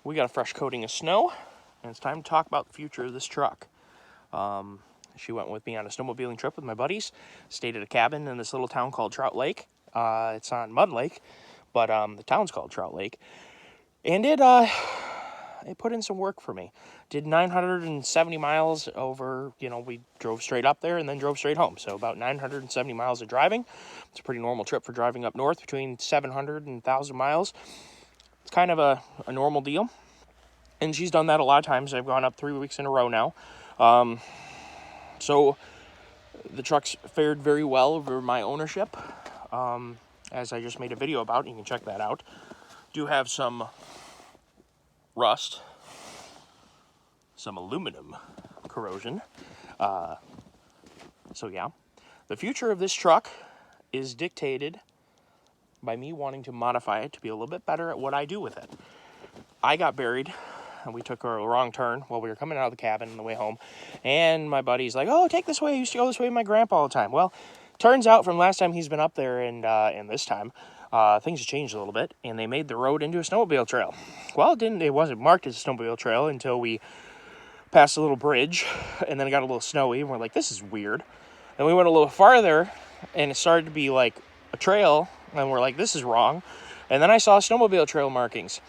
we got a fresh coating of snow, and it's time to talk about the future of this truck. She went with me on a snowmobiling trip with my buddies, stayed at a cabin in this little town called Trout Lake. It's on Mud Lake, but the town's called Trout Lake. And it put in some work for me. Did 970 miles over, we drove straight up there and then drove straight home. So about 970 miles of driving. It's a pretty normal trip for driving up north, between 700 and 1,000 miles. It's kind of a normal deal. And she's done that a lot of times. I've gone up 3 weeks in a row now. So the truck's fared very well over my ownership, as I just made a video about. You can check that out. Do have some rust, some aluminum corrosion. So yeah, the future of this truck is dictated by me wanting to modify it to be a little bit better at what I do with it. I got buried, and we took a wrong turn while we were coming out of the cabin on the way home. And my buddy's like, "Oh, take this way. I used to go this way with my grandpa all the time." Well, turns out from last time he's been up there and this time, things have changed a little bit, and they made the road into a snowmobile trail. Well, it wasn't marked as a snowmobile trail until we passed a little bridge, and then it got a little snowy, and we're like, this is weird. Then we went a little farther, and it started to be like a trail, and we're like, this is wrong. And then I saw snowmobile trail markings.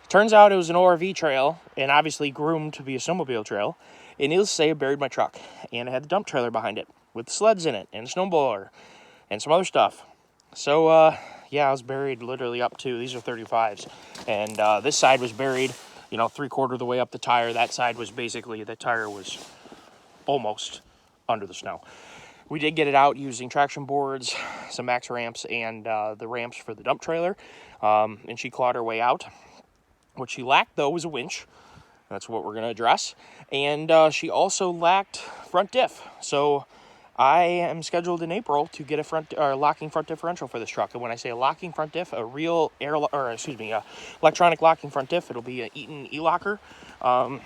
Turns out it was an ORV trail, and obviously groomed to be a snowmobile trail. And needless to say, it buried my truck, and it had the dump trailer behind it with sleds in it, and a snowblower, and some other stuff. So, yeah, I was buried literally up to, these are 35s, and this side was buried, 3/4 of the way up the tire. That side was basically, the tire was almost under the snow. We did get it out using traction boards, some max ramps, and the ramps for the dump trailer, and she clawed her way out. What she lacked, though, was a winch. That's what we're going to address. And she also lacked front diff. So I am scheduled in April to get a locking front differential for this truck. And when I say a locking front diff, a real electronic locking front diff, it'll be an Eaton e-locker. I'm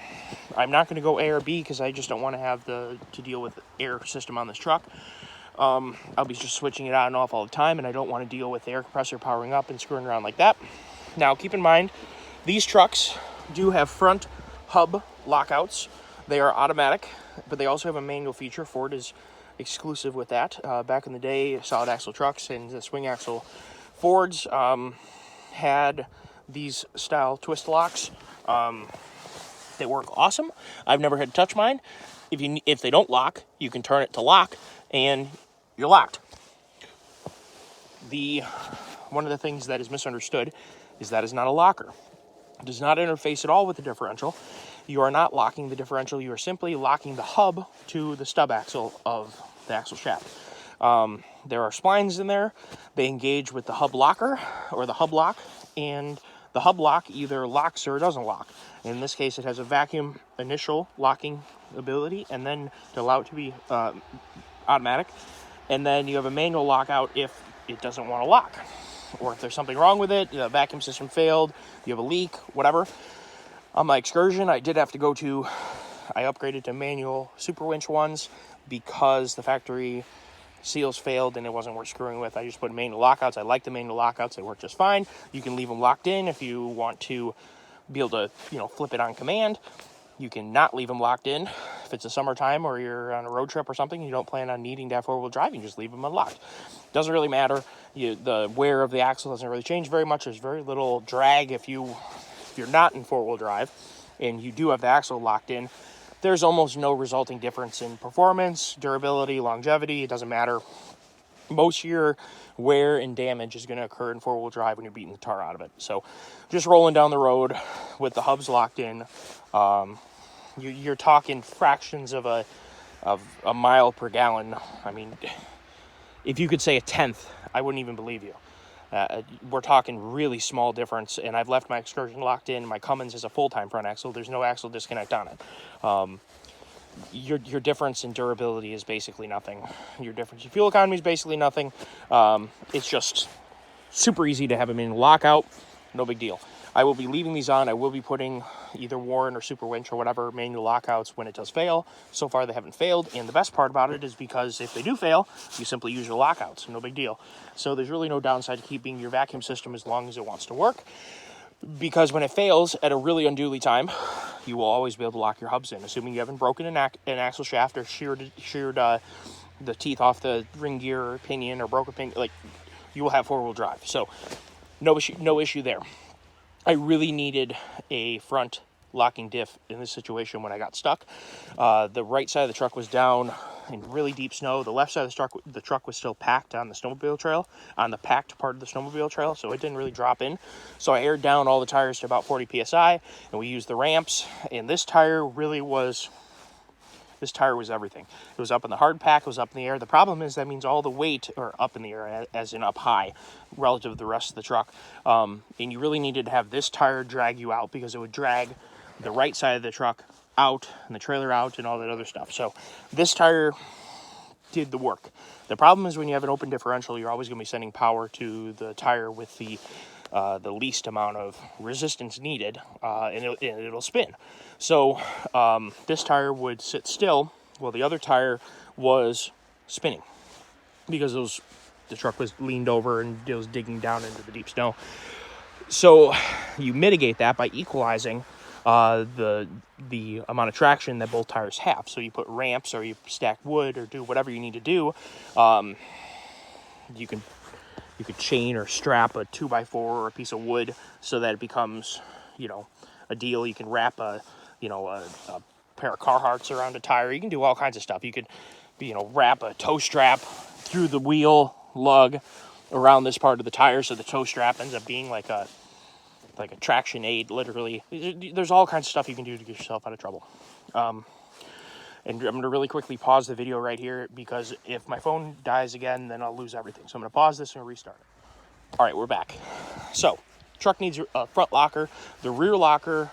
not going to go A or B because I just don't want to have to deal with the air system on this truck. I'll be just switching it on and off all the time, and I don't want to deal with the air compressor powering up and screwing around like that. Now, keep in mind, these trucks do have front hub lockouts. They are automatic, but they also have a manual feature. Ford is exclusive with that. Back in the day, solid axle trucks and the swing axle Fords had these style twist locks. They work awesome. I've never had to touch mine. If they don't lock, you can turn it to lock, and you're locked. One of the things that is misunderstood is that is not a locker. It does not interface at all with the differential. You are not locking the differential. You are simply locking the hub to the stub axle of the axle shaft. There are splines in there. They engage with the hub locker or the hub lock, and the hub lock either locks or doesn't lock. In this case, it has a vacuum initial locking ability, and then to allow it to be automatic. And then you have a manual lockout if it doesn't want to lock, or if there's something wrong with it, the vacuum system failed, you have a leak, whatever. On my excursion, I upgraded to manual super winch ones because the factory seals failed and it wasn't worth screwing with. I just put manual lockouts. I like the manual lockouts. They work just fine. You can leave them locked in if you want to be able to, flip it on command. You can not leave them locked in. If it's the summertime or you're on a road trip or something, you don't plan on needing to have four-wheel drive, you just leave them unlocked. Doesn't really matter. The wear of the axle doesn't really change very much. There's very little drag if you're not in four-wheel drive and you do have the axle locked in. There's almost no resulting difference in performance, durability, longevity. It doesn't matter. Most of your wear and damage is going to occur in four-wheel drive when you're beating the tar out of it. So just rolling down the road with the hubs locked in, you're talking fractions of a mile per gallon. I mean, if you could say a tenth, I wouldn't even believe you. We're talking really small difference, and I've left my Excursion locked in. My Cummins is a full-time front axle. There's no axle disconnect on it. Your difference in durability is basically nothing. Your difference in fuel economy is basically nothing. It's just super easy to have them in lockout. No big deal. I will be leaving these on. I will be putting either Warren or Super Winch or whatever manual lockouts when it does fail. So far, they haven't failed. And the best part about it is because if they do fail, you simply use your lockouts. No big deal. So there's really no downside to keeping your vacuum system as long as it wants to work. because when it fails at a really unduly time, you will always be able to lock your hubs in, assuming you haven't broken an axle shaft or sheared the teeth off the ring gear or pinion or broken pinion. Like, you will have four-wheel drive. So no issue there. I really needed a front locking diff in this situation when I got stuck. The right side of the truck was down in really deep snow. The left side of the truck was still packed on the snowmobile trail, on the packed part of the snowmobile trail, so it didn't really drop in. So I aired down all the tires to about 40 psi, and we used the ramps, and this tire was everything. It was up in the hard pack, it was up in the air. The problem is that means all the weight, or up in the air, as in up high, relative to the rest of the truck. And you really needed to have this tire drag you out, because it would drag the right side of the truck out and the trailer out and all that other stuff. So this tire did the work. The problem is when you have an open differential, you're always going to be sending power to the tire with the least amount of resistance needed, and it'll spin. So this tire would sit still while the other tire was spinning, because the truck was leaned over and it was digging down into the deep snow. So you mitigate that by equalizing the amount of traction that both tires have. So you put ramps, or you stack wood, or do whatever you need to do. You could chain or strap a 2x4 or a piece of wood so that it becomes, a deal. You can wrap a pair of Carhartts around a tire. You can do all kinds of stuff. You could, wrap a toe strap through the wheel lug around this part of the tire, so the toe strap ends up being like a traction aid, literally. There's all kinds of stuff you can do to get yourself out of trouble. And I'm going to really quickly pause the video right here, because if my phone dies again, then I'll lose everything. So I'm going to pause this and restart it. All right, we're back. So, truck needs a front locker. The rear locker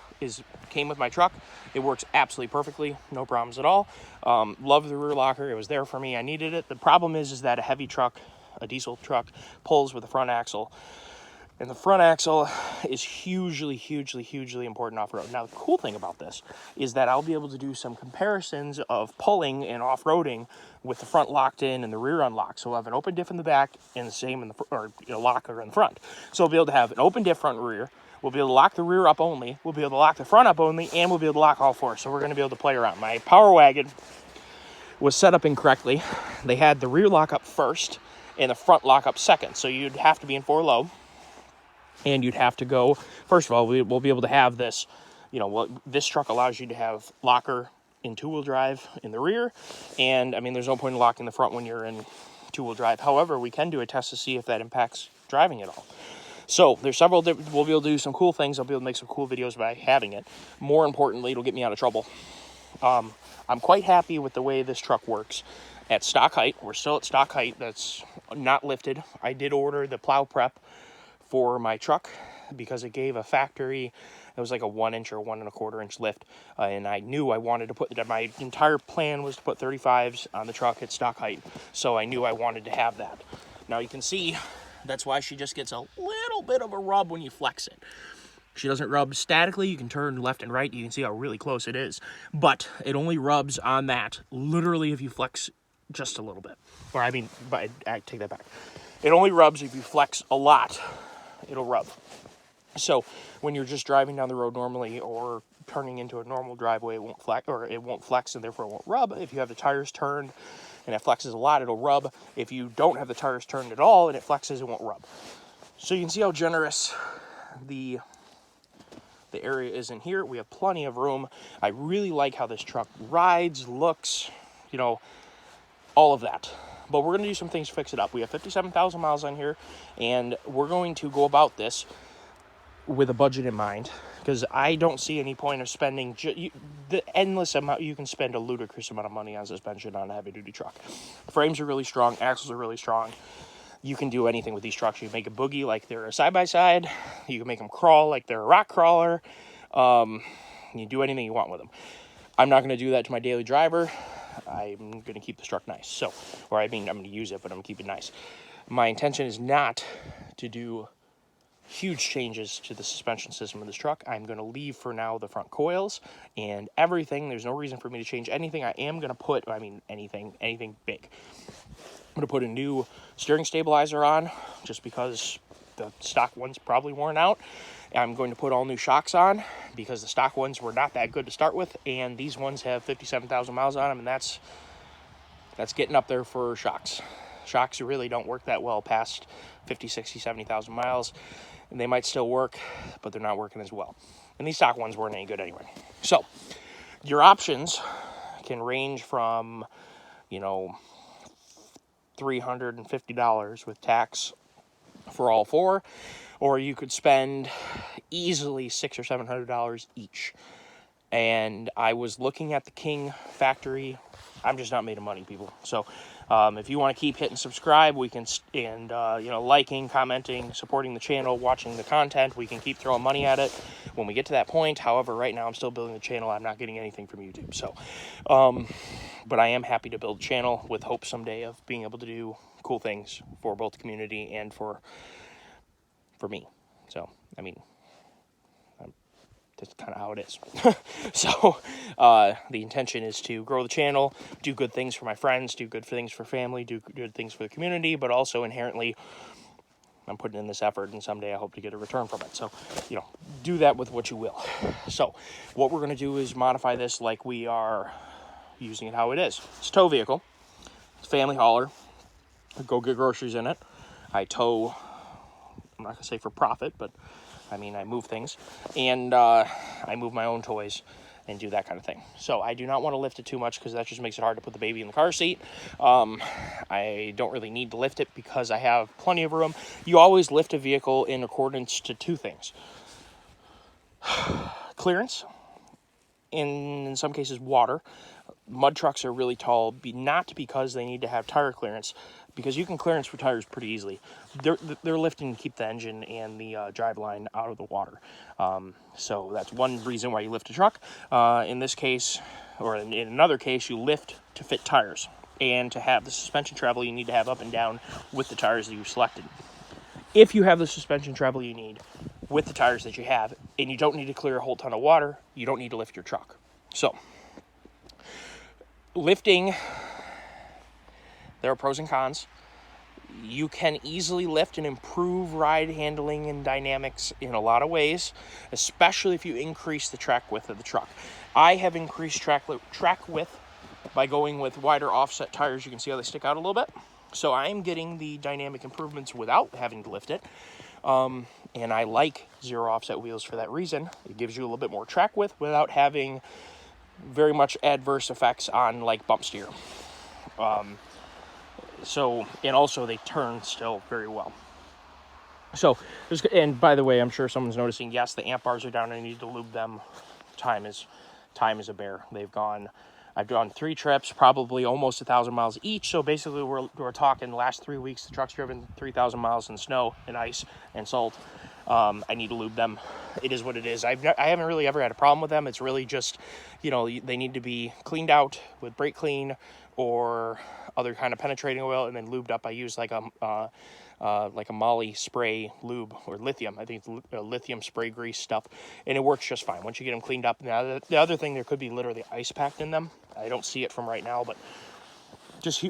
came with my truck. It works absolutely perfectly, no problems at all. Love the rear locker. It was there for me. I needed it. The problem is that a heavy truck, a diesel truck, pulls with the front axle. And the front axle is hugely, hugely, hugely important off-road. Now, the cool thing about this is that I'll be able to do some comparisons of pulling and off-roading with the front locked in and the rear unlocked. So we'll have an open diff in the back and the same in the locker in the front. So we'll be able to have an open diff front and rear. We'll be able to lock the rear up only. We'll be able to lock the front up only, and we'll be able to lock all four. So we're going to be able to play around. My Power Wagon was set up incorrectly. They had the rear lock up first and the front lock up second. So you'd have to be in 4-low. And you'd have to go, first of all, we'll be able to have this, this truck allows you to have locker in 2-wheel drive in the rear. And, there's no point in locking the front when you're in 2-wheel drive. However, we can do a test to see if that impacts driving at all. So there's several, we'll be able to do some cool things. I'll be able to make some cool videos by having it. More importantly, it'll get me out of trouble. I'm quite happy with the way this truck works. At stock height, we're still at stock height. That's not lifted. I did order the plow prep for my truck because it gave a factory, it was like a 1-inch or 1.25-inch lift, and I knew I wanted to put, my entire plan was to put 35s on the truck at stock height, so I knew I wanted to have that. Now you can see, that's why she just gets a little bit of a rub when you flex it. She doesn't rub statically. You can turn left and right. You can see how really close it is, but it only rubs on that literally if you flex just a little bit. Or I take that back. It only rubs if you flex a lot. It'll rub. So when you're just driving down the road normally or turning into a normal driveway, it won't flex and therefore it won't rub. If you have the tires turned and it flexes a lot, it'll rub. If you don't have the tires turned at all and it flexes, it won't rub. So you can see how generous the area is in here. We have plenty of room. I really like how this truck rides, looks, all of that. But we're going to do some things to fix it up. We have 57,000 miles on here, and we're going to go about this with a budget in mind, because I don't see any point of spending the endless amount. You can spend a ludicrous amount of money on suspension on a heavy-duty truck. Frames are really strong. Axles are really strong. You can do anything with these trucks. You can make a boogie like they're a side-by-side. You can make them crawl like they're a rock crawler. You do anything you want with them. I'm not going to do that to my daily driver. I'm going to keep this truck nice. I'm going to use it, but I'm going to keep it nice. My intention is not to do huge changes to the suspension system of this truck. I'm going to leave for now the front coils and everything. There's no reason for me to change anything. I am going to put, anything big. I'm going to put a new steering stabilizer on just because the stock one's probably worn out. I'm going to put all new shocks on because the stock ones were not that good to start with, and these ones have 57,000 miles on them, and that's getting up there for shocks. Shocks really don't work that well past 50, 60, 70,000 miles, and they might still work, but they're not working as well. And these stock ones weren't any good anyway. So your options can range from, you know, $350 with tax for all four, or you could spend easily $600 or $700 each. And I was looking at the King factory. I'm just not made of money, people. So if you want to keep hitting subscribe, we can, and liking, commenting, supporting the channel, watching the content, we can keep throwing money at it when we get to that point. However, right now I'm still building the channel. I'm not getting anything from YouTube. So but I am happy to build a channel with hope someday of being able to do cool things for both the community and for me. So I mean, that's kind of how it is. So the intention is to grow the channel, do good things for my friends, do good things for family, do good things for the community, but also inherently I'm putting in this effort, and someday I hope to get a return from it. So, do that with what you will. So what we're going to do is modify this like we are using it how it is. It's a tow vehicle. It's a family hauler. I go get groceries in it. I tow, I'm not going to say for profit, but I mean, I move things, and I move my own toys and do that kind of thing. So I do not want to lift it too much because that just makes it hard to put the baby in the car seat. I don't really need to lift it because I have plenty of room. You always lift a vehicle in accordance to two things. Clearance, in some cases water. Mud trucks are really tall, not because they need to have tire clearance, because you can clearance for tires pretty easily. They're lifting to keep the engine and the driveline out of the water. So that's one reason why you lift a truck. In this case, or in another case, you lift to fit tires. And to have the suspension travel you need to have up and down with the tires that you've selected. If you have the suspension travel you need with the tires that you have, and you don't need to clear a whole ton of water, you don't need to lift your truck. So lifting, there are pros and cons. You can easily lift and improve ride handling and dynamics in a lot of ways, especially if you increase the track width of the truck. I have increased track width by going with wider offset tires. You can see how they stick out a little bit. So I'm getting the dynamic improvements without having to lift it. And I like zero offset wheels for that reason. It gives you a little bit more track width without having very much adverse effects on like bump steer. And also they turn still very well. So, and by the way, I'm sure someone's noticing, yes, the amp bars are down. I need to lube them. Time is a bear. I've done 3 trips, probably almost 1,000 miles each. So basically we're talking the last 3 weeks, the truck's driven 3,000 miles in snow and ice and salt. I need to lube them. It is what it is. I haven't really ever had a problem with them. It's really just, they need to be cleaned out with brake clean or other kind of penetrating oil, and then lubed up. I use like a Molly spray lube, or lithium. I think it's lithium spray grease stuff, and it works just fine once you get them cleaned up. Now, the other thing, there could be literally ice packed in them. I don't see it from right now, but just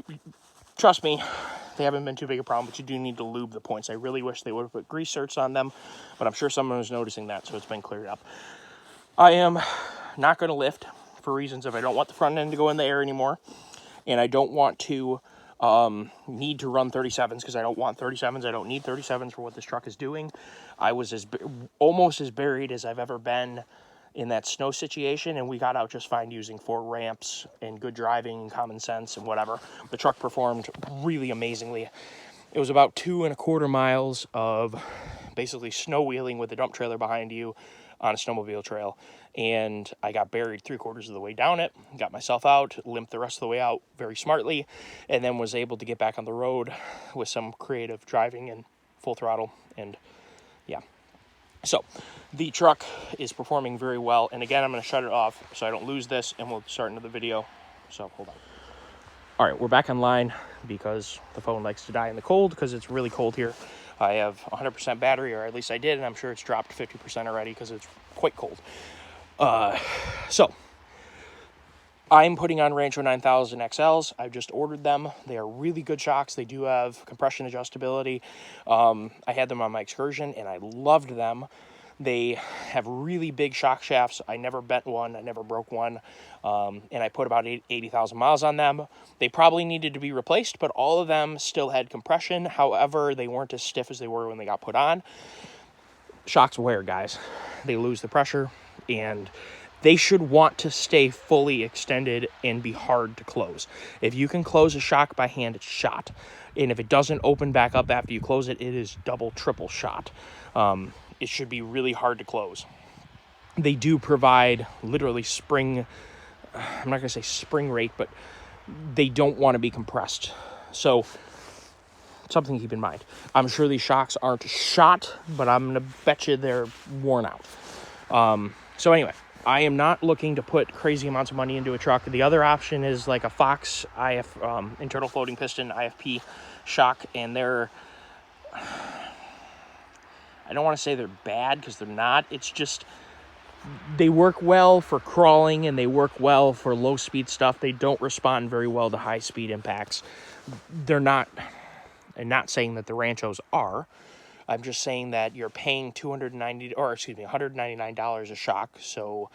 trust me, they haven't been too big a problem, but you do need to lube the points. I really wish they would have put grease certs on them, but I'm sure someone was noticing that, so it's been cleared up. I am not going to lift for reasons of I don't want the front end to go in the air anymore, and I don't want to need to run 37s because I don't want 37s. I don't need 37s for what this truck is doing. I was almost as buried as I've ever been in that snow situation, and we got out just fine using 4 ramps and good driving and common sense and whatever. The truck performed really amazingly. It was about 2.25 miles of basically snow wheeling with a dump trailer behind you on a snowmobile trail, and I got buried 3/4 of the way down it, got myself out, limped the rest of the way out very smartly, and then was able to get back on the road with some creative driving and full throttle, and yeah. So the truck is performing very well, and again, I'm going to shut it off so I don't lose this, and we'll start another video. So hold on. All right, we're back online because the phone likes to die in the cold because it's really cold here. I have 100% battery, or at least I did, and I'm sure it's dropped 50% already because it's quite cold. So I'm putting on Rancho 9000 XLs. I've just ordered them. They are really good shocks. They do have compression adjustability. I had them on my excursion, and I loved them. They have really big shock shafts. I never bent one. I never broke one. And I put about 80,000 miles on them. They probably needed to be replaced, but all of them still had compression. However, they weren't as stiff as they were when they got put on. Shocks wear, guys. They lose the pressure, and they should want to stay fully extended and be hard to close. If you can close a shock by hand, it's shot. And if it doesn't open back up after you close it, it is double, triple shot. It should be really hard to close. They do provide literally spring, I'm not going to say spring rate, but they don't want to be compressed. So something to keep in mind. I'm sure these shocks aren't shot, but I'm going to bet you they're worn out. So anyway, I am not looking to put crazy amounts of money into a truck. The other option is like a Fox internal floating piston IFP shock, and they're, I don't want to say they're bad because they're not. It's just they work well for crawling and they work well for low speed stuff. They don't respond very well to high speed impacts. They're not, and not saying that the Ranchos are. I'm just saying that you're paying $199 a shock, so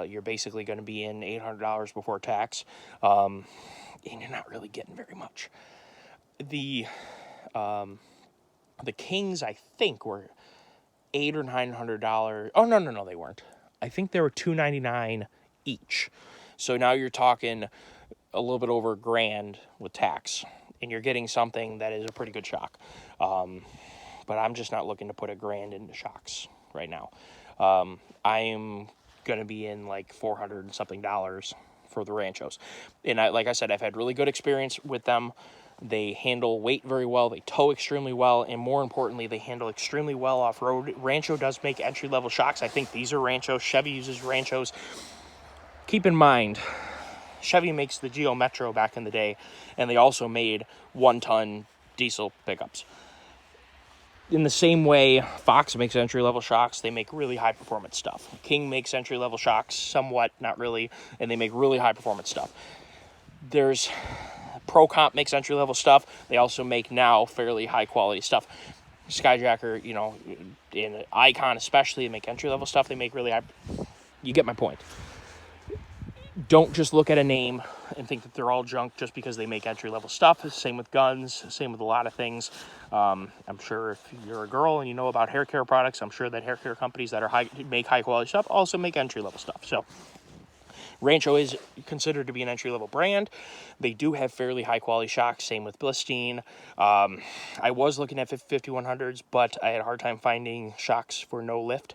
you're basically going to be in $800 before tax, and you're not really getting very much. The Kings, I think, were $800 or $900. Oh, no, they weren't. I think they were $299 each. So now you're talking a little bit over $1,000 with tax, and you're getting something that is a pretty good shock. But I'm just not looking to put $1,000 into shocks right now. I am going to be in like $400 and something for the Ranchos. And like I said, I've had really good experience with them. They handle weight very well. They tow extremely well. And more importantly, they handle extremely well off-road. Rancho does make entry-level shocks. I think these are Ranchos. Chevy uses Ranchos. Keep in mind, Chevy makes the Geo Metro back in the day, and they also made 1-ton diesel pickups. In the same way, Fox makes entry-level shocks. They make really high-performance stuff. King makes entry-level shocks, somewhat, not really, and they make really high-performance stuff. There's Pro Comp makes entry-level stuff. They also make now fairly high-quality stuff. Skyjacker, in Icon especially, they make entry-level stuff. They make really high... You get my point. Don't just look at a name and think that they're all junk just because they make entry-level stuff. Same with guns. Same with a lot of things. I'm sure if you're a girl and you know about hair care products, I'm sure that hair care companies that make high-quality stuff also make entry-level stuff. So Rancho is considered to be an entry-level brand. They do have fairly high-quality shocks. Same with Blistine. I was looking at 5100s, but I had a hard time finding shocks for no lift.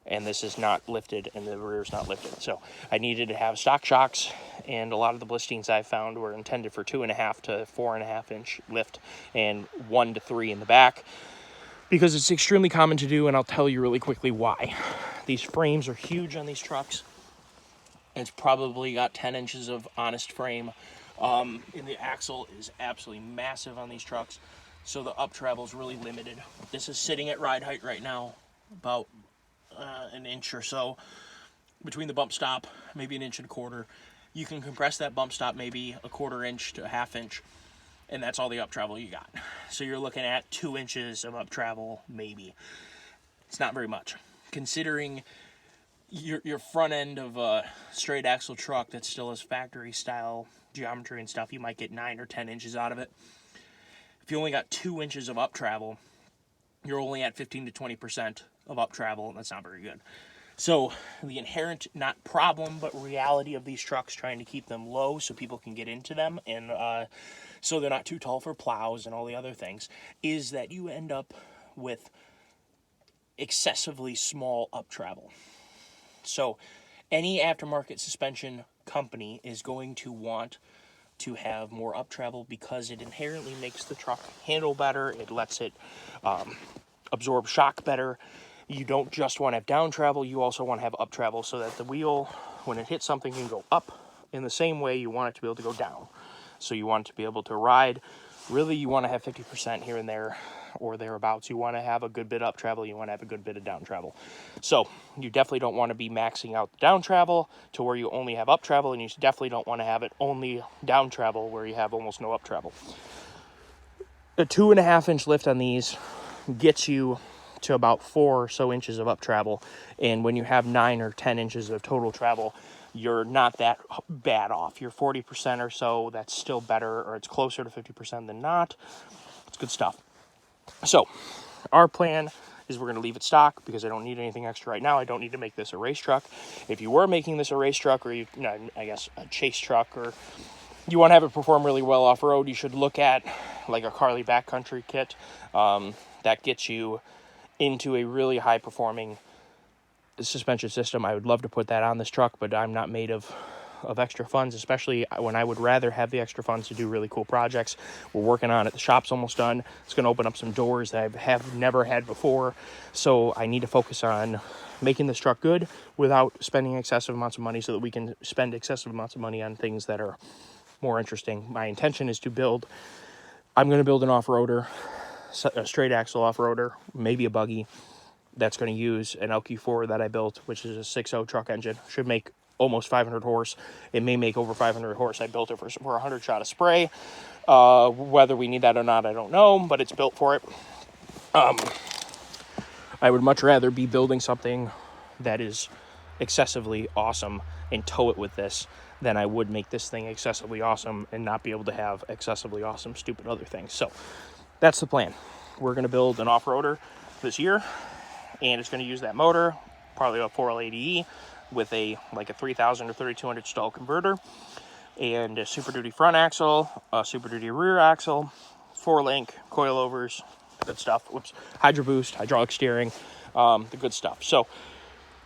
And this is not lifted, and the rear is not lifted. So I needed to have stock shocks, and a lot of the Blistines I found were intended for 2.5 to 4.5 inch lift and 1 to 3 in the back, because it's extremely common to do, and I'll tell you really quickly why. These frames are huge on these trucks. It's probably got 10 inches of honest frame, and the axle is absolutely massive on these trucks, so the up travel is really limited. This is sitting at ride height right now, about an inch or so between the bump stop, maybe 1.25 inches. You can compress that bump stop maybe 1/4 inch to 1/2 inch, and that's all the up travel you got. So you're looking at 2 inches of up travel, maybe. It's not very much, considering your front end of a straight axle truck that still has factory style geometry and stuff. You might get 9 or 10 inches out of it. If you only got 2 inches of up travel, you're only at 15 to 20% of up travel, and that's not very good. So the inherent, not problem, but reality of these trucks, trying to keep them low so people can get into them, and so they're not too tall for plows and all the other things, is that you end up with excessively small up travel. So any aftermarket suspension company is going to want to have more up travel because it inherently makes the truck handle better. It lets it absorb shock better. You don't just want to have down travel, you also want to have up travel so that the wheel, when it hits something, can go up in the same way you want it to be able to go down. So you want it to be able to ride. Really, you want to have 50% here and there or thereabouts. You want to have a good bit up travel, you want to have a good bit of down travel. So you definitely don't want to be maxing out the down travel to where you only have up travel, and you definitely don't want to have it only down travel where you have almost no up travel. A 2.5 inch lift on these gets you to about 4 or so inches of up travel. And when you have 9 or 10 inches of total travel, you're not that bad off. You're 40% or so. That's still better, or it's closer to 50% than not. It's good stuff. So our plan is we're going to leave it stock because I don't need anything extra right now. I don't need to make this a race truck. If you were making this a race truck, or I guess a chase truck, or you want to have it perform really well off-road, you should look at like a Carly backcountry kit that gets you into a really high-performing suspension system. I would love to put that on this truck, but I'm not made of extra funds, especially when I would rather have the extra funds to do really cool projects. We're working on it. The shop's almost done. It's going to open up some doors that I have never had before. So I need to focus on making this truck good without spending excessive amounts of money so that we can spend excessive amounts of money on things that are more interesting. My intention is I'm going to build an off-roader, a straight axle off-roader, maybe a buggy that's going to use an LQ4 that I built, which is a 6.0 truck engine. Should make almost 500 horse. It may make over 500 horse. I built it for 100 shot of spray. Whether we need that or not, I don't know, but it's built for it. I would much rather be building something that is excessively awesome and tow it with this than I would make this thing excessively awesome and not be able to have excessively awesome, stupid other things. So that's the plan. We're going to build an off-roader this year, and it's going to use that motor, probably a 4L80E, with a 3000 or 3200 stall converter, and a Super Duty front axle, a Super Duty rear axle, 4-link coilovers, good stuff. Whoops, Hydro Boost, hydraulic steering, the good stuff. So,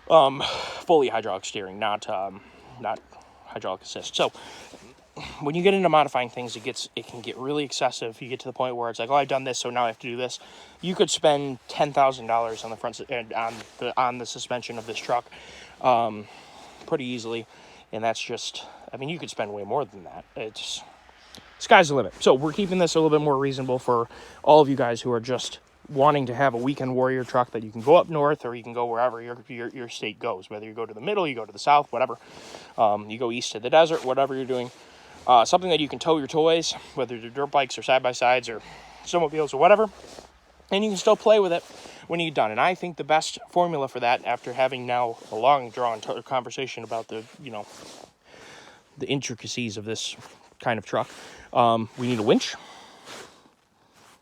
fully hydraulic steering, not hydraulic assist. So, when you get into modifying things, it can get really excessive. You get to the point where it's like, oh, I've done this, so now I have to do this. You could spend $10,000 on the front on the suspension of this truck, pretty easily, and that's just, you could spend way more than that. It's sky's the limit. So we're keeping this a little bit more reasonable for all of you guys who are just wanting to have a weekend warrior truck that you can go up north, or you can go wherever your state goes. Whether you go to the middle, you go to the south, whatever. You go east to the desert, whatever you're doing. Something that you can tow your toys, whether they're dirt bikes or side-by-sides or snowmobiles or whatever, and you can still play with it when you're done. And I think the best formula for that, after having now a long drawn conversation about the intricacies of this kind of truck, we need a winch,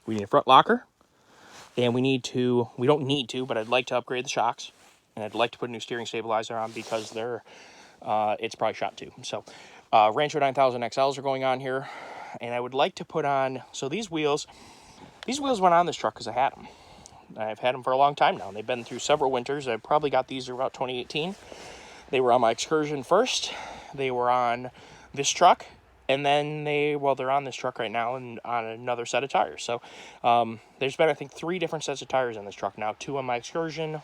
we need a front locker, and we don't need to, but I'd like to upgrade the shocks, and I'd like to put a new steering stabilizer on because it's probably shot too. So Rancho 9000 XLs are going on here, and I would like to put on, so these wheels went on this truck because I had them. I've had them for a long time now, and they've been through several winters. I probably got these about 2018. They were on my Excursion first. They were on this truck, and then they're on this truck right now and on another set of tires. So there's been, I think, 3 different sets of tires on this truck now. 2 on my Excursion,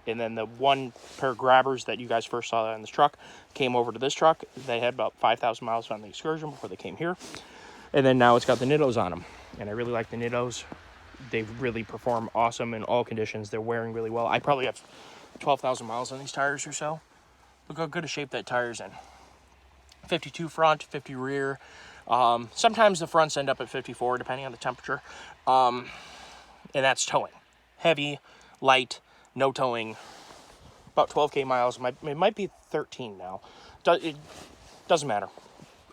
and then the 1 pair of grabbers that you guys first saw on this truck came over to this truck. They had about 5,000 miles on the Excursion before they came here. And then now it's got the Nittos on them, and I really like the Nittos. They really perform awesome in all conditions. They're wearing really well. I probably have 12,000 miles on these tires or so. Look how good a shape that tire's in. 52 front, 50 rear. Sometimes the fronts end up at 54, depending on the temperature. And that's towing. Heavy, light, no towing. About 12K miles. It might be 13 now. It doesn't matter.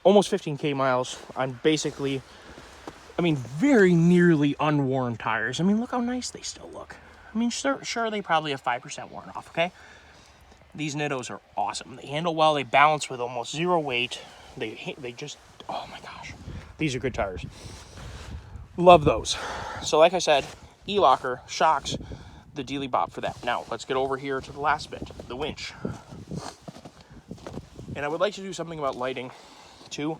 Almost 15K miles. I'm basically, very nearly unworn tires. Look how nice they still look. Sure, they probably have 5% worn off, okay? These Nittos are awesome. They handle well. They balance with almost zero weight. They just, oh my gosh. These are good tires. Love those. So like I said, E-locker, shocks, the dealy bop for that. Now, let's get over here to the last bit, the winch. And I would like to do something about lighting, too.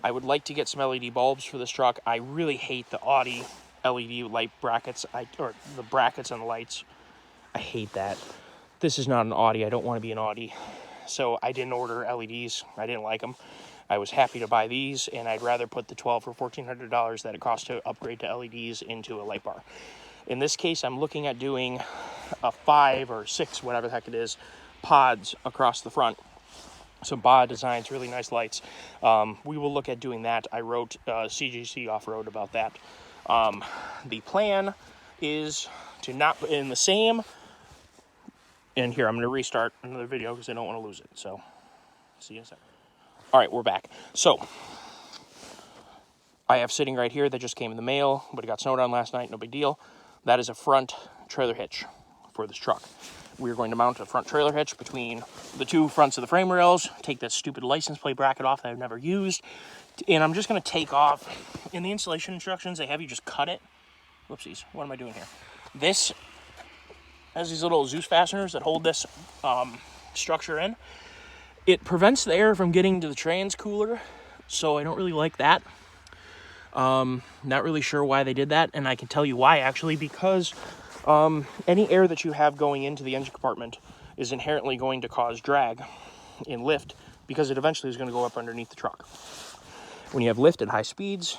I would like to get some LED bulbs for this truck. I really hate the Audi LED light brackets, or the brackets on the lights. I hate that. This is not an Audi. I don't want to be an Audi. So I didn't order LEDs. I didn't like them. I was happy to buy these, and I'd rather put the $1,200 or $1,400 that it costs to upgrade to LEDs into a light bar. In this case, I'm looking at doing a 5 or 6, whatever the heck it is, pods across the front. Some BA designs, really nice lights. We will look at doing that. I wrote CGC Off-Road about that. The plan is to not in the same. And here, I'm going to restart another video because I don't want to lose it. So, see you in a second. All right, we're back. So, I have sitting right here that just came in the mail, but it got snowed on last night, no big deal. That is a front trailer hitch for this truck. We're going to mount a front trailer hitch between the two fronts of the frame rails, take that stupid license plate bracket off that I've never used, and I'm just going to take off. In the installation instructions, they have you just cut it. Whoopsies, what am I doing here? This has these little Zeus fasteners that hold this structure in. It prevents the air from getting to the trans cooler, so I don't really like that. Not really sure why they did that, and I can tell you why, actually, because any air that you have going into the engine compartment is inherently going to cause drag in lift, because it eventually is going to go up underneath the truck. When you have lift at high speeds,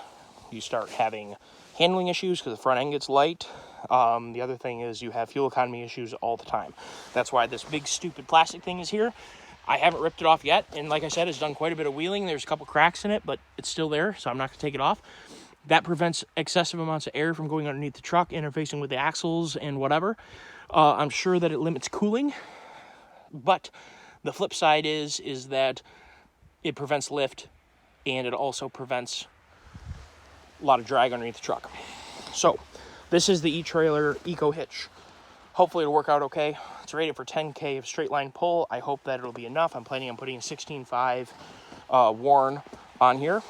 you start having handling issues because the front end gets light. The other thing is you have fuel economy issues all the time. That's why this big stupid plastic thing is here. I haven't ripped it off yet, and like I said, it's done quite a bit of wheeling. There's a couple cracks in it, but it's still there, so I'm not going to take it off. That prevents excessive amounts of air from going underneath the truck, interfacing with the axles and whatever. I'm sure that it limits cooling, but the flip side is that it prevents lift, and it also prevents a lot of drag underneath the truck. So, this is the E-Trailer Eco Hitch. Hopefully it'll work out okay. It's rated for 10K of straight line pull. I hope that it'll be enough. I'm planning on putting a 16.5 Warn on here,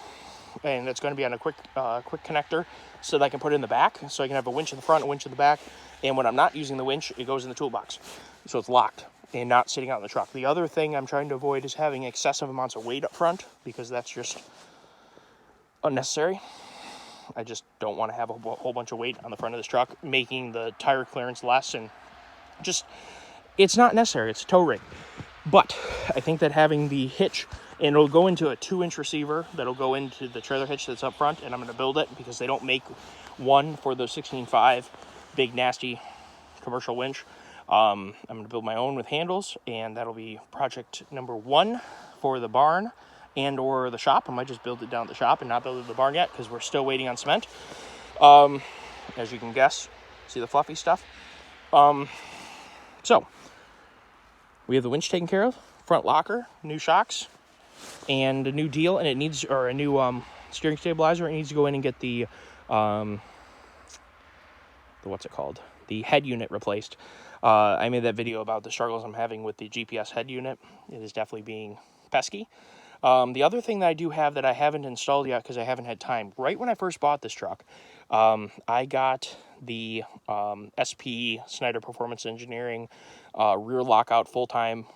and it's going to be on a quick connector so that I can put it in the back, so I can have a winch in the front, a winch in the back, and when I'm not using the winch, it goes in the toolbox, so it's locked and not sitting out in the truck. The other thing I'm trying to avoid is having excessive amounts of weight up front, because that's just unnecessary. I just don't want to have a whole bunch of weight on the front of this truck, making the tire clearance less, and just, it's not necessary. It's a tow rig. But I think that having the hitch, and it'll go into a 2-inch receiver that'll go into the trailer hitch that's up front, and I'm going to build it because they don't make one for the 16.5 big nasty commercial winch. I'm going to build my own with handles, and that'll be project number 1 for the barn and or the shop. I might just build it down at the shop and not build it at the barn yet, because we're still waiting on cement. As you can guess, see the fluffy stuff. So we have the winch taken care of, front locker, new shocks, and a new deal, and it needs, or a new steering stabilizer. It needs to go in and get the what's it called? The head unit replaced. I made that video about the struggles I'm having with the GPS head unit. It is definitely being pesky. The other thing that I do have that I haven't installed yet because I haven't had time, right when I first bought this truck, I got the SP Snyder Performance Engineering rear lockout full-time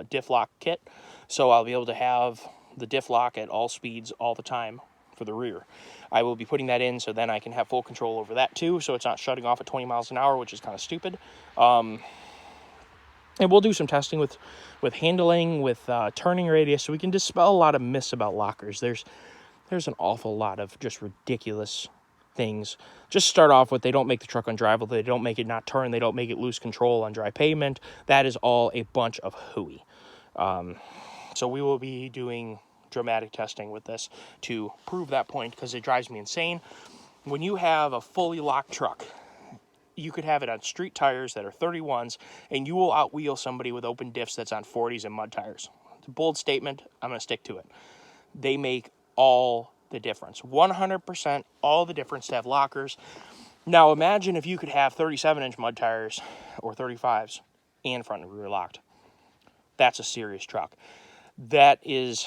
diff lock kit. So I'll be able to have the diff lock at all speeds all the time for the rear. I will be putting that in so then I can have full control over that too, so it's not shutting off at 20 miles an hour, which is kind of stupid. And we'll do some testing with handling, with turning radius, so we can dispel a lot of myths about lockers. There's an awful lot of just ridiculous things. Just start off with, they don't make the truck undrivable, they don't make it not turn, they don't make it lose control on dry pavement. That is all a bunch of hooey. So we will be doing dramatic testing with this to prove that point, because it drives me insane. When you have a fully locked truck, you could have it on street tires that are 31s, and you will outwheel somebody with open diffs that's on 40s and mud tires. It's a bold statement. I'm going to stick to it. They make all the difference. 100% all the difference to have lockers. Now imagine if you could have 37-inch mud tires or 35s and front and rear locked. That's a serious truck. That is,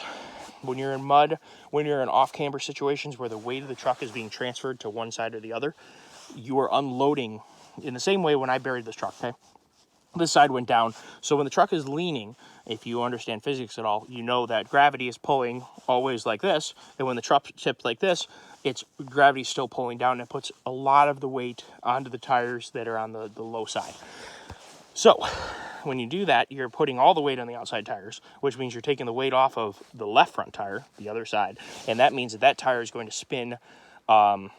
when you're in mud, when you're in off-camber situations where the weight of the truck is being transferred to one side or the other, you are unloading in the same way when I buried this truck, okay? This side went down. So when the truck is leaning, if you understand physics at all, you know that gravity is pulling always like this. And when the truck tips like this, it's gravity still pulling down, and it puts a lot of the weight onto the tires that are on the low side. So when you do that, you're putting all the weight on the outside tires, which means you're taking the weight off of the left front tire, the other side. And that means that tire is going to spin. Well,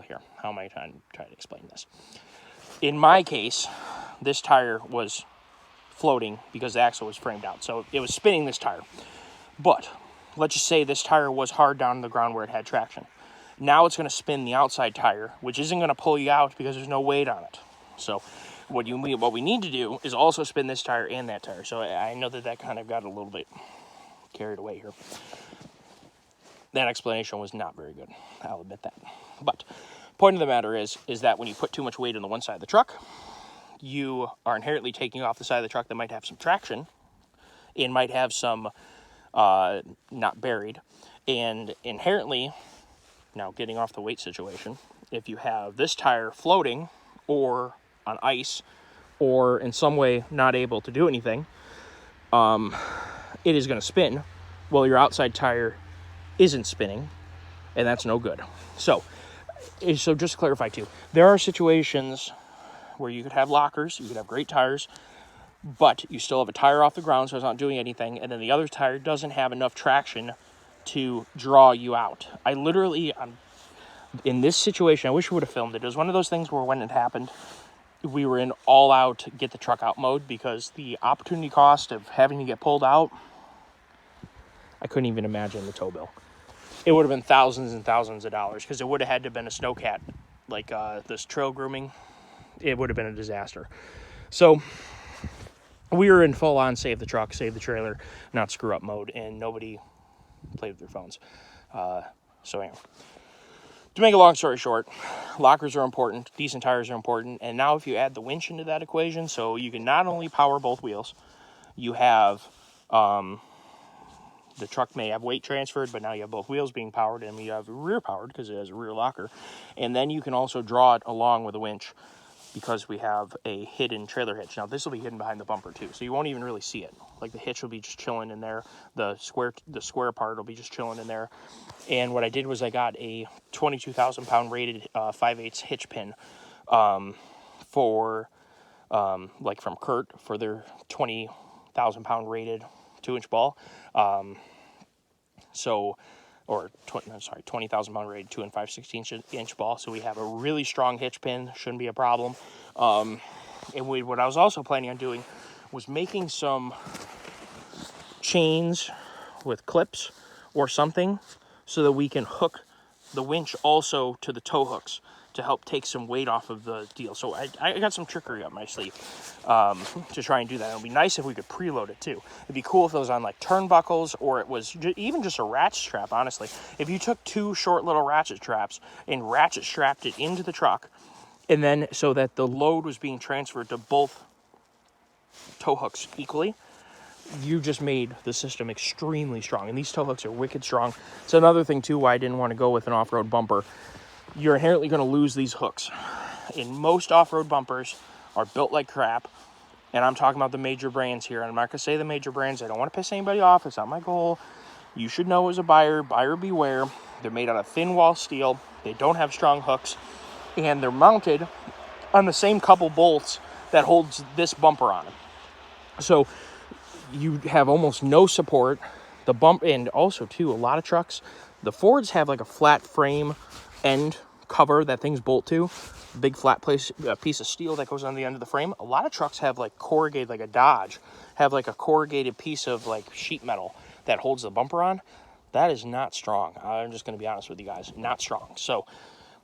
here, how am I trying to explain this? In my case, this tire was floating because the axle was framed out. So it was spinning this tire. But let's just say this tire was hard down on the ground where it had traction. Now it's going to spin the outside tire, which isn't going to pull you out because there's no weight on it. So what we need to do is also spin this tire and that tire. So I know that kind of got a little bit carried away here. That explanation was not very good. I'll admit that. But point of the matter is that when you put too much weight on the one side of the truck, you are inherently taking off the side of the truck that might have some traction and might have some not buried. And inherently, now getting off the weight situation, if you have this tire floating or on ice or in some way not able to do anything, it is going to spin. Well, your outside tire isn't spinning, and that's no good. So just to clarify too, there are situations where you could have lockers, you could have great tires, but you still have a tire off the ground, so it's not doing anything, and then the other tire doesn't have enough traction to draw you out. I literally, in this situation, I wish we would have filmed it. It was one of those things where when it happened, we were in all-out get the truck out mode because the opportunity cost of having to get pulled out, I couldn't even imagine the tow bill. It would have been thousands and thousands of dollars because it would have had to have been a snowcat, like this trail grooming. It would have been a disaster. So we were in full-on save the truck, save the trailer, not screw up mode, and nobody played with their phones. So anyway, to make a long story short, lockers are important, decent tires are important, and now if you add the winch into that equation, so you can not only power both wheels, you have the truck may have weight transferred, but now you have both wheels being powered, and you have rear powered because it has a rear locker, and then you can also draw it along with a winch because we have a hidden trailer hitch. Now this will be hidden behind the bumper too, so you won't even really see it. Like the hitch will be just chilling in there. The square part will be just chilling in there. And what I did was I got a 22,000 pound rated 5/8 hitch pin for like from Kurt for their 20,000 pound rated 2-inch ball. Or 20,000 pound rated 2 5/16 inch ball. So we have a really strong hitch pin, shouldn't be a problem. And what I was also planning on doing was making some chains with clips or something so that we can hook the winch also to the tow hooks to help take some weight off of the deal. So I got some trickery up my sleeve to try and do that. It would be nice if we could preload it too. It'd be cool if it was on like turnbuckles or it was even just a ratchet strap, honestly. If you took 2 short little ratchet straps and ratchet strapped it into the truck, and then so that the load was being transferred to both tow hooks equally, you just made the system extremely strong. And these tow hooks are wicked strong. It's another thing too why I didn't want to go with an off-road bumper. You're inherently going to lose these hooks. And most off-road bumpers are built like crap. And I'm talking about the major brands here. And I'm not going to say the major brands. I don't want to piss anybody off. It's not my goal. You should know as a buyer beware. They're made out of thin wall steel. They don't have strong hooks. And they're mounted on the same couple bolts that holds this bumper on. So you have almost no support. The bump, and also too, a lot of trucks, the Fords have like a flat frame end cover that things bolt to, big flat piece of steel that goes on the end of the frame. A lot of trucks have like corrugated, like a Dodge, have like a corrugated piece of like sheet metal that holds the bumper on. That is not strong. I'm just going to be honest with you guys, not strong. So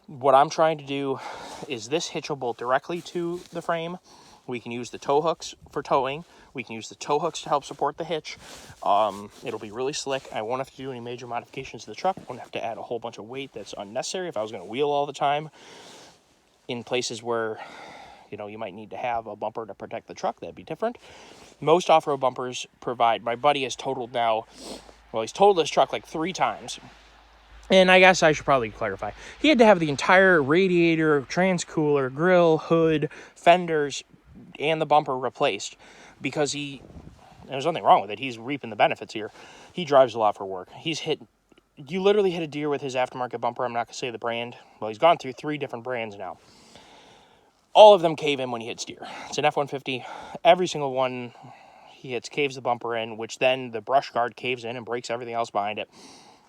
what I'm trying to do is this hitch will bolt directly to the frame. We can use the tow hooks for towing. We can use the tow hooks to help support the hitch. It'll be really slick. I won't have to do any major modifications to the truck. I won't have to add a whole bunch of weight that's unnecessary if I was going to wheel all the time in places where, you know, you might need to have a bumper to protect the truck. That'd be different. Most off-road bumpers provide. My buddy has totaled now, well, he's totaled this truck like 3 times. And I guess I should probably clarify. He had to have the entire radiator, transcooler, grill, hood, fenders, and the bumper replaced because there's nothing wrong with it. He's reaping the benefits here. He drives a lot for work. You literally hit a deer with his aftermarket bumper. I'm not going to say the brand. Well, he's gone through 3 different brands now. All of them cave in when he hits deer. It's an F-150. Every single one he hits caves the bumper in, which then the brush guard caves in and breaks everything else behind it.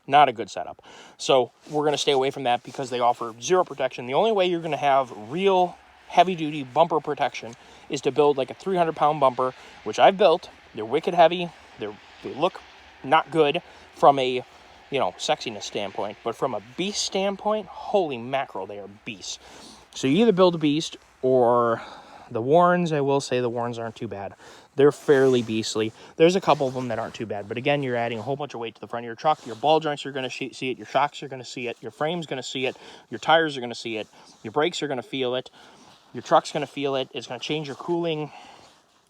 Not a good setup. So we're going to stay away from that because they offer zero protection. The only way you're going to have real heavy-duty bumper protection is to build like a 300-pound bumper, which I've built. They're wicked heavy. They look not good from a, you know, sexiness standpoint. But from a beast standpoint, holy mackerel, they are beasts. So you either build a beast, or the Warrens, I will say the Warrens aren't too bad. They're fairly beastly. There's a couple of them that aren't too bad. But again, you're adding a whole bunch of weight to the front of your truck. Your ball joints are going to see it. Your shocks are going to see it. Your frame's going to see it. Your tires are going to see it. Your brakes are going to feel it. Your truck's going to feel it. It's going to change your cooling.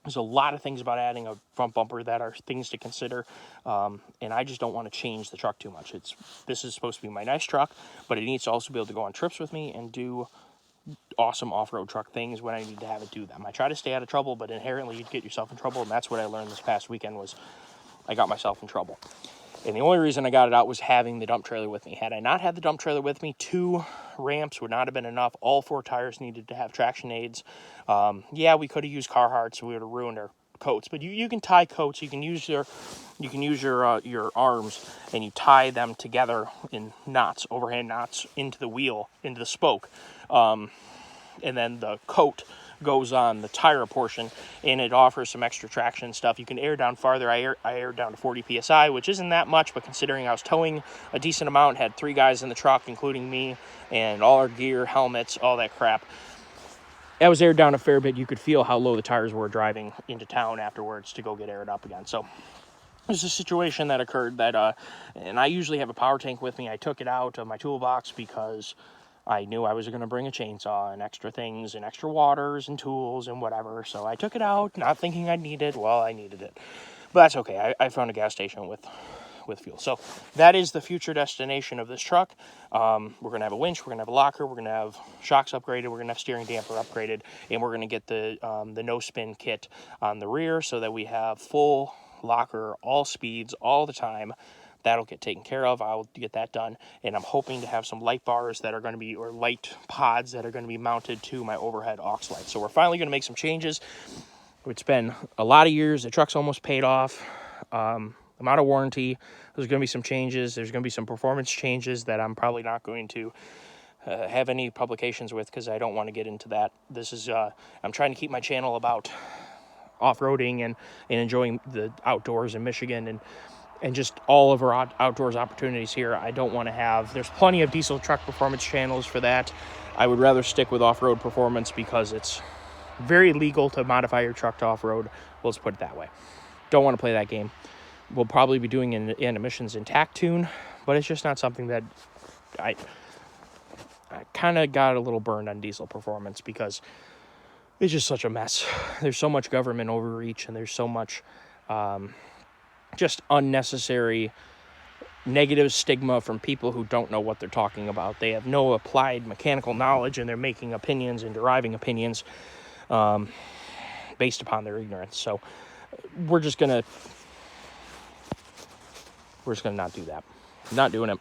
There's a lot of things about adding a front bumper that are things to consider, and I just don't want to change the truck too much. This is supposed to be my nice truck, but it needs to also be able to go on trips with me and do awesome off-road truck things when I need to have it do them. I try to stay out of trouble, but inherently you'd get yourself in trouble, and that's what I learned this past weekend was I got myself in trouble. And the only reason I got it out was having the dump trailer with me. Had I not had the dump trailer with me, 2 ramps would not have been enough. All 4 tires needed to have traction aids. Yeah, we could have used Carhartt, so we would have ruined our coats. But you can tie coats. You can use your arms, and you tie them together in knots, overhand knots, into the wheel, into the spoke. And then the coat goes on the tire portion, and it offers some extra traction and stuff. You can air down farther. I aired down to 40 psi, which isn't that much, but considering I was towing a decent amount, had 3 guys in the truck, including me, and all our gear, helmets, all that crap, I was aired down a fair bit. You could feel how low the tires were driving into town afterwards to go get aired up again. So there's a situation that occurred that, and I usually have a power tank with me. I took it out of my toolbox because I knew I was going to bring a chainsaw and extra things and extra waters and tools and whatever. So I took it out, not thinking I'd need it. Well, I needed it. But that's okay. I found a gas station with fuel. So that is the future destination of this truck. We're going to have a winch. We're going to have a locker. We're going to have shocks upgraded. We're going to have steering damper upgraded. And we're going to get the no-spin kit on the rear so that we have full locker, all speeds, all the time. That'll get taken care of. I'll get that done. And I'm hoping to have some light bars that are going to be, or light pods that are going to be mounted to my overhead aux light. So we're finally going to make some changes. It's been a lot of years. The truck's almost paid off. I'm out of warranty. There's going to be some changes. There's going to be some performance changes that I'm probably not going to have any publications with because I don't want to get into that. This is, I'm trying to keep my channel about off-roading and enjoying the outdoors in Michigan and just all of our outdoors opportunities here. I don't want to have, there's plenty of diesel truck performance channels for that. I would rather stick with off-road performance because it's very legal to modify your truck to off-road. Let's put it that way. Don't want to play that game. We'll probably be doing an emissions intact tune, but it's just not something that I kind of got a little burned on diesel performance because it's just such a mess. There's so much government overreach and there's so much just unnecessary negative stigma from people who don't know what they're talking about. They have no applied mechanical knowledge and they're making opinions and deriving opinions based upon their ignorance. So we're just gonna not do that. Not doing it.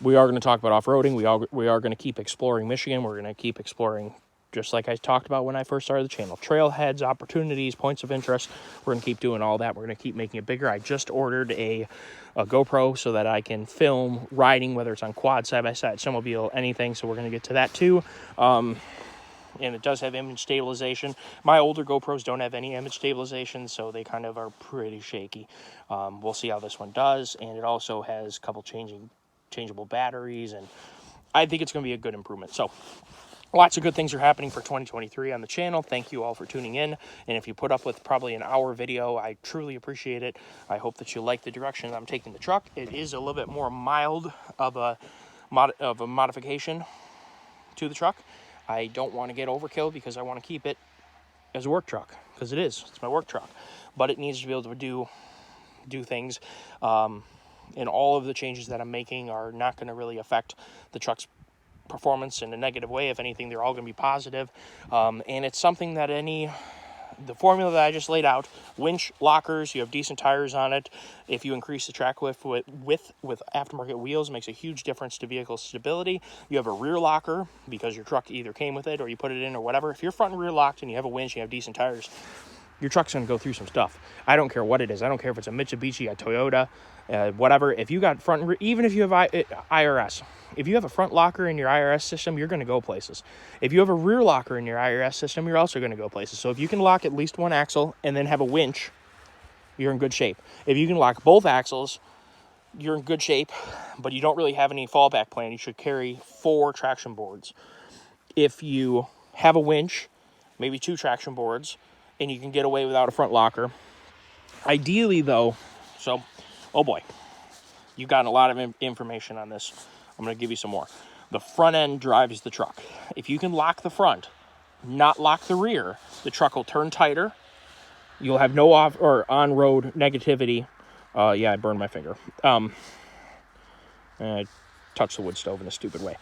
We are going to talk about off-roading. We are going to keep exploring Michigan. We're going to keep exploring, just like I talked about when I first started the channel, trailheads, opportunities, points of interest. We're going to keep doing all that. We're going to keep making it bigger. I just ordered a GoPro so that I can film riding, whether it's on quad, side-by-side, snowmobile, anything. So we're going to get to that too. And it does have image stabilization. My older GoPros don't have any image stabilization, so they kind of are pretty shaky. We'll see how this one does. And it also has a couple changeable batteries, and I think it's going to be a good improvement. So lots of good things are happening for 2023 on the channel. Thank you all for tuning in. And if you put up with probably an hour video, I truly appreciate it. I hope that you like the direction I'm taking the truck. It is a little bit more mild of a modification to the truck. I don't want to get overkill because I want to keep it as a work truck, because it's my work truck. But it needs to be able to do things. And all of the changes that I'm making are not going to really affect the truck's performance in a negative way. If anything, they're all going to be positive. And it's something that the formula that I just laid out, winch, lockers, you have decent tires on it. If you increase the track width with aftermarket wheels, it makes a huge difference to vehicle stability. You have a rear locker because your truck either came with it or you put it in or whatever. If you're front and rear locked and you have a winch, you have decent tires, your truck's going to go through some stuff. I don't care what it is. I don't care if it's a Mitsubishi, a Toyota, whatever. If you got front and rear, even if you have IRS, if you have a front locker in your IRS system, you're going to go places. If you have a rear locker in your IRS system, you're also going to go places. So if you can lock at least one axle and then have a winch, you're in good shape. If you can lock both axles you're in good shape, but you don't really have any fallback plan, you should carry 4 traction boards. If you have a winch, maybe 2 traction boards, and you can get away without a front locker. Ideally, though, so, oh boy, you've gotten a lot of information on this. I'm going to give you some more. The front end drives the truck. If you can lock the front, not lock the rear, the truck will turn tighter. You'll have no off or on-road negativity. Yeah, I burned my finger. I touched the wood stove in a stupid way.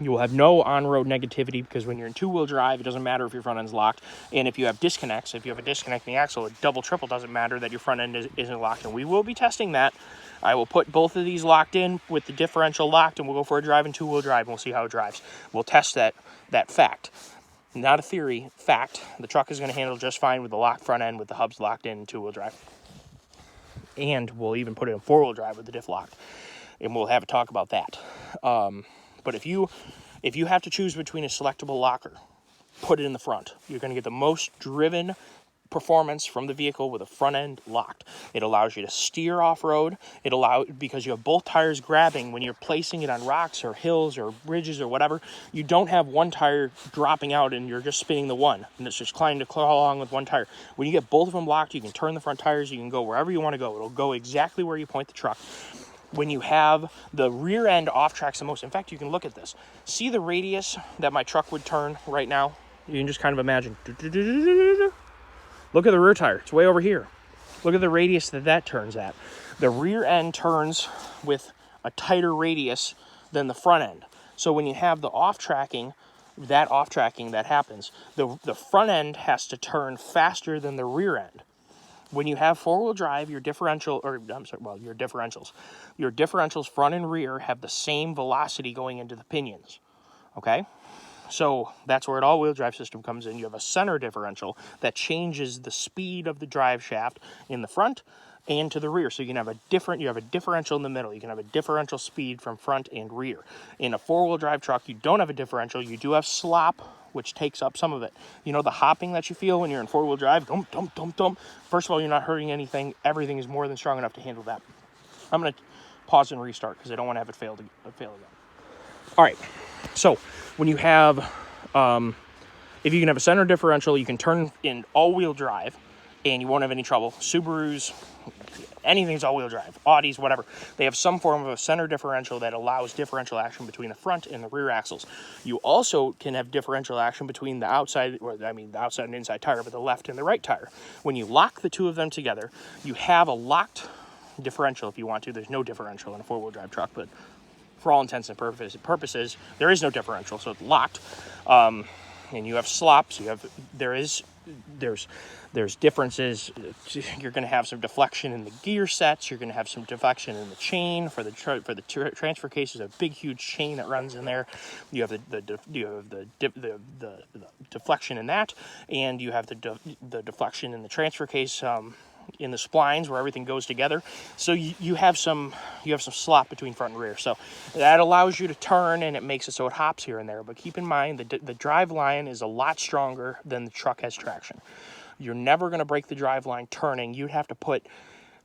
You will have no on-road negativity because when you're in 2-wheel drive, it doesn't matter if your front end's locked. And if you have disconnects, if you have a disconnect in the axle, a double, triple doesn't matter that your front end isn't locked. And we will be testing that. I will put both of these locked in with the differential locked, and we'll go for a drive and 2-wheel drive, and we'll see how it drives. We'll test that fact. Not a theory, fact. The truck is going to handle just fine with the locked front end with the hubs locked in 2-wheel drive. And we'll even put it in 4-wheel drive with the diff locked. And we'll have a talk about that. But if you have to choose between a selectable locker, put it in the front. You're going to get the most driven performance from the vehicle with the front end locked. It allows you to steer off-road. Because you have both tires grabbing when you're placing it on rocks or hills or ridges or whatever. You don't have one tire dropping out and you're just spinning the one, and it's just trying to claw along with one tire. When you get both of them locked, you can turn the front tires. You can go wherever you want to go. It'll go exactly where you point the truck. When you have the rear end off tracks the most, in fact, you can look at this. See the radius that my truck would turn right now? You can just kind of imagine. Look at the rear tire. It's way over here. Look at the radius that turns at. The rear end turns with a tighter radius than the front end. So when you have the off-tracking that happens, the front end has to turn faster than the rear end. When you have 4-wheel drive, your differentials, front and rear have the same velocity going into the pinions, okay? So that's where an all-wheel drive system comes in. You have a center differential that changes the speed of the drive shaft in the front and to the rear. So you have a differential in the middle. You can have a differential speed from front and rear. In a 4-wheel drive truck, you don't have a differential. You do have slop, which takes up some of it. You know the hopping that you feel when you're in 4-wheel drive? Dump, dump, dump, dump. First of all, you're not hurting anything. Everything is more than strong enough to handle that. I'm going to pause and restart because I don't want to have it fail again. All right. So when you have, if you can have a center differential, you can turn in all-wheel drive and you won't have any trouble. Subarus, anything's all-wheel drive, Audis, whatever. They have some form of a center differential that allows differential action between the front and the rear axles. You also can have differential action between the outside and inside tire, but the left and the right tire. When you lock the two of them together, you have a locked differential if you want to. There's no differential in a 4-wheel drive truck, but for all intents and purposes, there is no differential, so it's locked. And you have slops. There's differences. You're going to have some deflection in the gear sets. You're going to have some deflection in the chain for the transfer case. There's a big, huge chain that runs in there. You have the deflection in that, and you have the deflection in the transfer case. In the splines where everything goes together. So you have some slop between front and rear. So that allows you to turn, and it makes it so it hops here and there. But keep in mind the drive line is a lot stronger than the truck has traction. You're never going to break the drive line turning. You'd have to put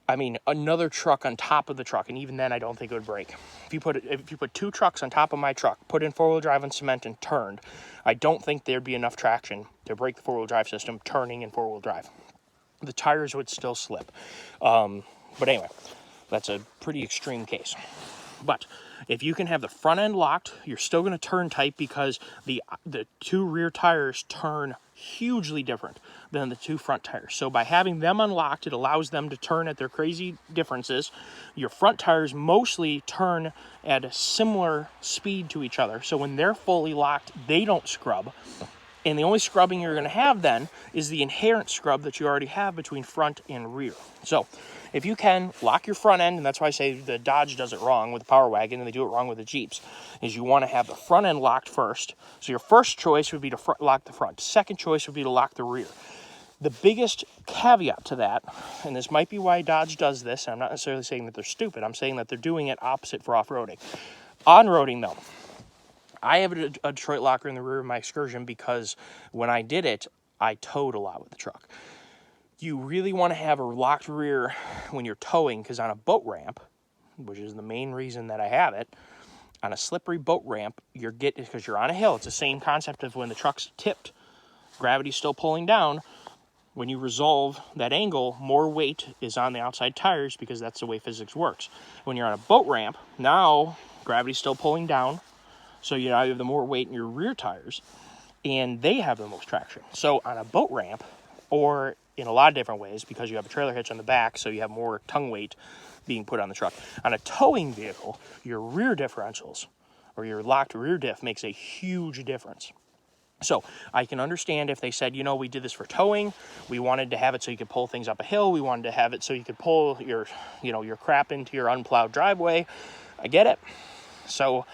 another truck on top of the truck, and even then I don't think it would break. If you put 2 trucks on top of my truck, put in 4-wheel drive and cement and turned, I don't think there'd be enough traction to break the 4-wheel drive system turning in 4-wheel drive. The tires would still slip. But anyway, that's a pretty extreme case. But if you can have the front end locked, you're still going to turn tight because the 2 rear tires turn hugely different than the 2 front tires. So by having them unlocked, it allows them to turn at their crazy differences. Your front tires mostly turn at a similar speed to each other. So when they're fully locked, they don't scrub. And the only scrubbing you're going to have then is the inherent scrub that you already have between front and rear. So if you can, lock your front end, and that's why I say the Dodge does it wrong with the Power Wagon, and they do it wrong with the Jeeps, is you want to have the front end locked first. So your first choice would be to lock the front. Second choice would be to lock the rear. The biggest caveat to that, and this might be why Dodge does this, and I'm not necessarily saying that they're stupid, I'm saying that they're doing it opposite for off-roading. On-roading, though, I have a Detroit locker in the rear of my Excursion because when I did it, I towed a lot with the truck. You really want to have a locked rear when you're towing, because on a boat ramp, which is the main reason that I have it, on a slippery boat ramp, because you're on a hill. It's the same concept of when the truck's tipped, gravity's still pulling down. When you resolve that angle, more weight is on the outside tires because that's the way physics works. When you're on a boat ramp, now gravity's still pulling down, so you have the more weight in your rear tires, and they have the most traction. So on a boat ramp, or in a lot of different ways, because you have a trailer hitch on the back, so you have more tongue weight being put on the truck. On a towing vehicle, your rear differentials, or your locked rear diff, makes a huge difference. So I can understand if they said, we did this for towing. We wanted to have it so you could pull things up a hill. We wanted to have it so you could pull your crap into your unplowed driveway. I get it. So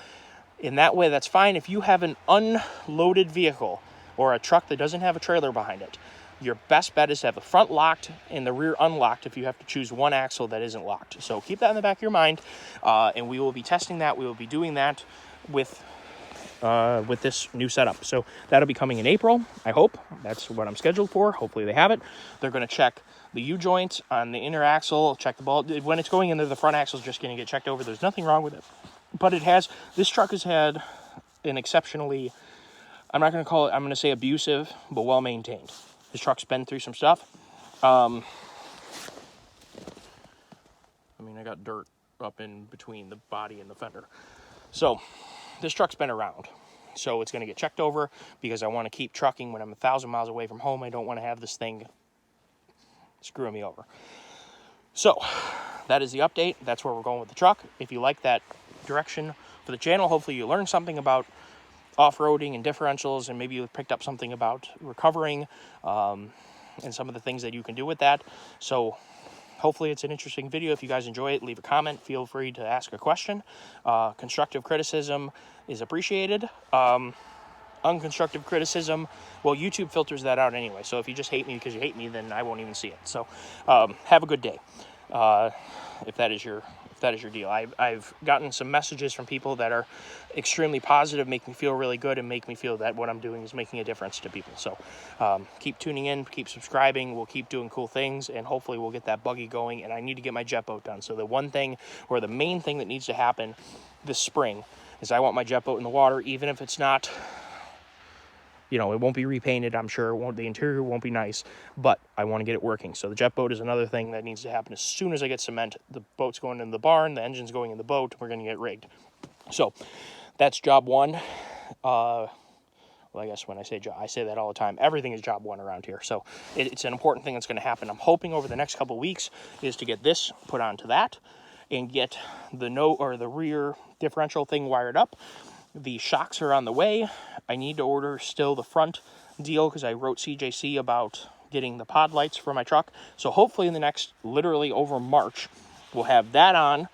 in that way, that's fine. If you have an unloaded vehicle or a truck that doesn't have a trailer behind it, your best bet is to have the front locked and the rear unlocked if you have to choose one axle that isn't locked. So keep that in the back of your mind, and we will be testing that. We will be doing that with this new setup. So that'll be coming in April, I hope. That's what I'm scheduled for. Hopefully they have it. They're going to check the U-joint on the inner axle, check the ball. When it's going in there, the front axle is just going to get checked over. There's nothing wrong with it. But this truck has had an exceptionally, I'm not going to call it, I'm going to say abusive, but well-maintained. This truck's been through some stuff. I got dirt up in between the body and the fender. So this truck's been around, so it's going to get checked over because I want to keep trucking when I'm 1,000 miles away from home. I don't want to have this thing screwing me over. So that is the update. That's where we're going with the truck. If you like that direction for the channel, hopefully you learned something about off-roading and differentials, and maybe you picked up something about recovering and some of the things that you can do with that. So hopefully it's an interesting video. If you guys enjoy it, leave a comment. Feel free to ask a question. Constructive criticism is appreciated. Unconstructive criticism, well, YouTube filters that out anyway. So if you just hate me because you hate me, then I won't even see it. So have a good day, if that is your deal. I've gotten some messages from people that are extremely positive, make me feel really good, and make me feel that what I'm doing is making a difference to people. So keep tuning in, keep subscribing. We'll keep doing cool things, and hopefully we'll get that buggy going. And I need to get my jet boat done. So the main thing that needs to happen this spring is I want my jet boat in the water, even if it's not, it won't be repainted, I'm sure. The interior won't be nice, but I want to get it working. So the jet boat is another thing that needs to happen as soon as I get cement. The boat's going in the barn, the engine's going in the boat, we're going to get rigged. So that's job one. Well, I guess when I say job, I say that all the time. Everything is job one around here. So it's an important thing that's going to happen. I'm hoping over the next couple of weeks is to get this put onto that and get the rear differential thing wired up. The shocks are on the way. I need to order still the front deal because I wrote CJC about getting the pod lights for my truck. So hopefully in the next, literally over March, we'll have that on.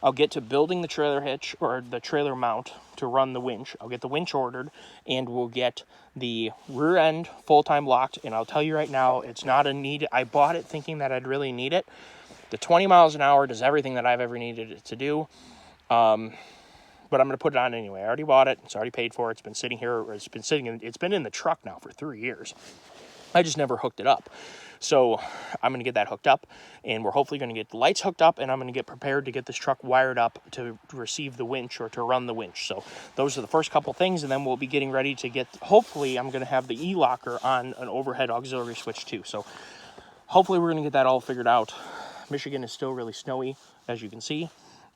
I'll get to building the trailer hitch or the trailer mount to run the winch. I'll get the winch ordered, and we'll get the rear end full-time locked. And I'll tell you right now, it's not a need. I bought it thinking that I'd really need it. The 20 miles an hour does everything that I've ever needed it to do. But I'm going to put it on anyway. I already bought it. It's already paid for. It's been sitting here. Or it's been in the truck now for 3 years. I just never hooked it up. So I'm going to get that hooked up, and we're hopefully going to get the lights hooked up, and I'm going to get prepared to get this truck wired up to receive the winch or to run the winch. So those are the first couple things, and then we'll be getting ready to get, hopefully I'm going to have the E-locker on an overhead auxiliary switch too. So hopefully we're going to get that all figured out. Michigan is still really snowy, as you can see.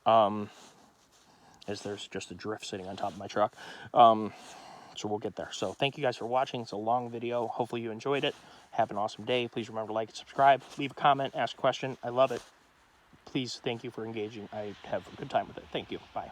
As there's just a drift sitting on top of my truck. So we'll get there. So thank you guys for watching. It's a long video. Hopefully you enjoyed it. Have an awesome day. Please remember to like and subscribe. Leave a comment. Ask a question. I love it. Please, thank you for engaging. I have a good time with it. Thank you. Bye.